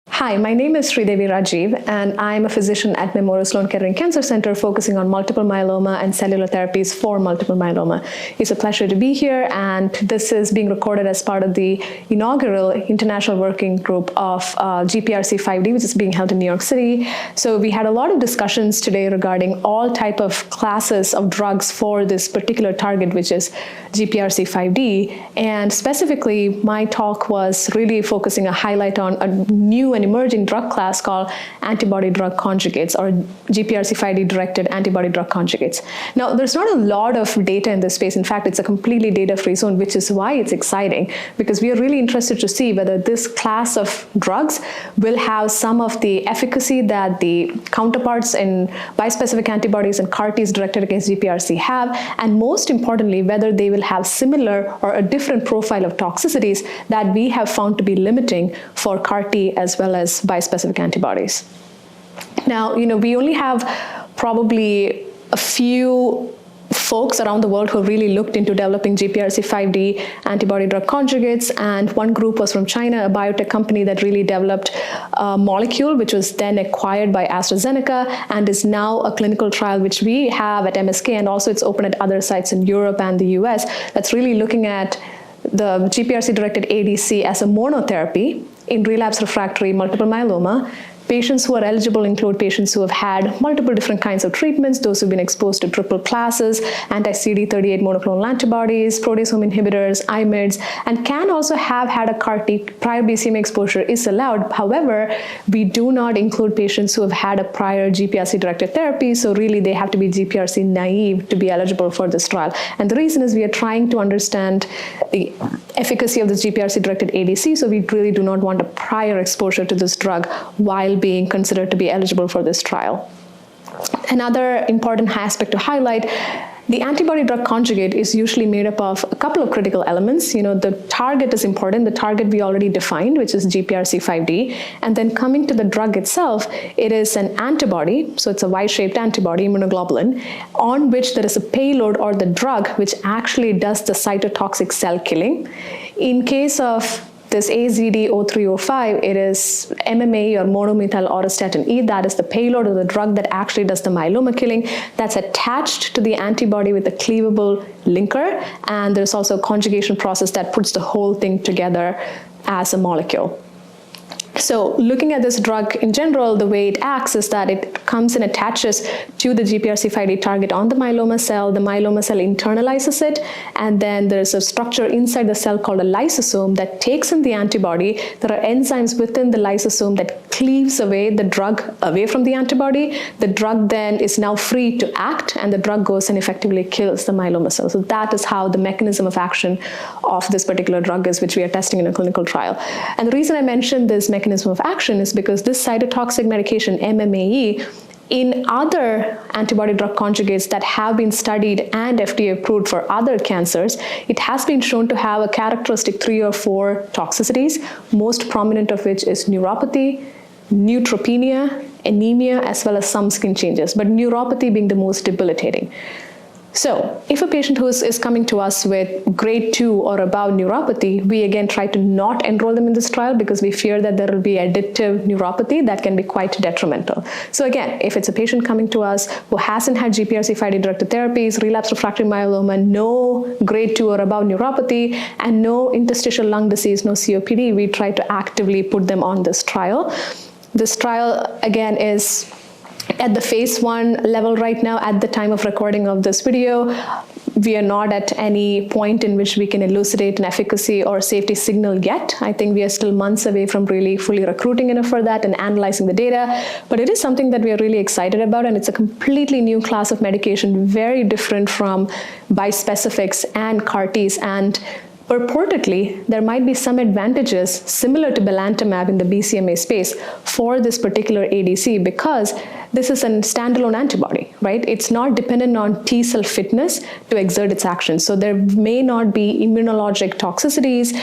Hi, my name is Sridevi Rajeeve, and I'm a physician at Memorial Sloan Kettering Cancer Center focusing on multiple myeloma and cellular therapies for multiple myeloma. It's a pleasure to be here, and this is being recorded as part of the inaugural international working group of GPRC5D, which is being held in New York City. So we had a lot of discussions today regarding all type of classes of drugs for this particular target, which is GPRC5D. And specifically, my talk was really focusing a highlight on a new and emerging drug class called antibody-drug conjugates, or GPRC5D-directed antibody-drug conjugates. Now, there's not a lot of data in this space. In fact, it's a completely data-free zone, which is why it's exciting, because we are really interested to see whether this class of drugs will have some of the efficacy that the counterparts in bispecific antibodies and CAR-Ts directed against GPRC have, and most importantly, whether they will have similar or a different profile of toxicities that we have found to be limiting for CAR-T as well as bispecific antibodies. Now, we only have probably a few folks around the world who really looked into developing GPRC5D antibody-drug conjugates, and one group was from China, a biotech company that really developed a molecule which was then acquired by AstraZeneca and is now a clinical trial which we have at MSK, and also it's open at other sites in Europe and the US, that's really looking at the GPRC-directed ADC as a monotherapy in relapse refractory multiple myeloma. Patients who are eligible include patients who have had multiple different kinds of treatments, those who've been exposed to triple classes, anti-CD38 monoclonal antibodies, proteasome inhibitors, IMiDs, and can also have had a CAR-T. Prior BCMA exposure is allowed. However, we do not include patients who have had a prior GPRC-directed therapy, so really they have to be GPRC naive to be eligible for this trial. And the reason is we are trying to understand the efficacy of this GPRC-directed ADC, so we really do not want a prior exposure to this drug while being considered to be eligible for this trial. Another important aspect to highlight, the antibody-drug conjugate is usually made up of a couple of critical elements. The target is important, the target we already defined, which is GPRC5D, and then coming to the drug itself, it is an antibody, so it's a Y-shaped antibody, immunoglobulin, on which there is a payload or the drug which actually does the cytotoxic cell killing. In case of this AZD0305, it is MMA, or monomethyl auristatin E. That is the payload of the drug that actually does the myeloma killing. That's attached to the antibody with a cleavable linker, and there's also a conjugation process that puts the whole thing together as a molecule. So looking at this drug in general, the way it acts is that it comes and attaches to the GPRC5D target on the myeloma cell internalizes it, and then there's a structure inside the cell called a lysosome that takes in the antibody. There are enzymes within the lysosome that cleaves away the drug away from the antibody. The drug then is now free to act, and the drug goes and effectively kills the myeloma cell. So that is how the mechanism of action of this particular drug is, which we are testing in a clinical trial. And the reason I mentioned this mechanism of action is because this cytotoxic medication, MMAE, in other antibody-drug conjugates that have been studied and FDA approved for other cancers, it has been shown to have a characteristic 3 or 4 toxicities, most prominent of which is neuropathy, neutropenia, anemia, as well as some skin changes, but neuropathy being the most debilitating. So if a patient who is coming to us with grade 2 or above neuropathy, we again try to not enroll them in this trial because we fear that there will be additive neuropathy that can be quite detrimental. So again, if it's a patient coming to us who hasn't had GPRC5D-directed therapies, relapsed refractory myeloma, no grade 2 or above neuropathy, and no interstitial lung disease, no COPD, we try to actively put them on this trial. This trial, again, is at the phase 1 level right now. At the time of recording of this video, we are not at any point in which we can elucidate an efficacy or safety signal yet. I think we are still months away from really fully recruiting enough for that and analyzing the data, but it is something that we are really excited about, and it's a completely new class of medication, very different from bispecifics and CAR-Ts, and purportedly, there might be some advantages similar to belantamab in the BCMA space for this particular ADC, because this is a standalone antibody, right? It's not dependent on T cell fitness to exert its action. So there may not be immunologic toxicities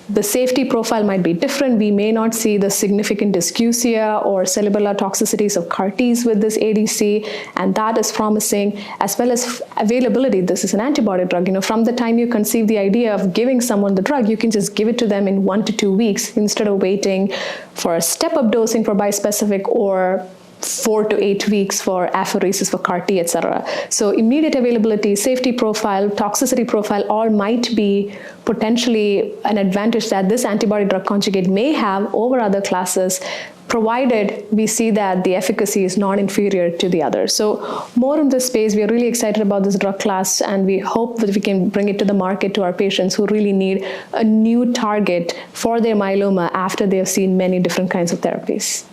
The safety profile might be different. We may not see the significant dysgeusia or cellular toxicities of CAR-Ts with this ADC, and that is promising, as well as availability. This is an antibody drug. From the time you conceive the idea of giving someone the drug, you can just give it to them in 1 to 2 weeks instead of waiting for a step-up dosing for bispecific or 4 to 8 weeks for apheresis for CAR-T, etc. So immediate availability, safety profile, toxicity profile, all might be potentially an advantage that this antibody-drug conjugate may have over other classes, provided we see that the efficacy is not inferior to the others. So more in this space, we are really excited about this drug class, and we hope that we can bring it to the market to our patients who really need a new target for their myeloma after they have seen many different kinds of therapies.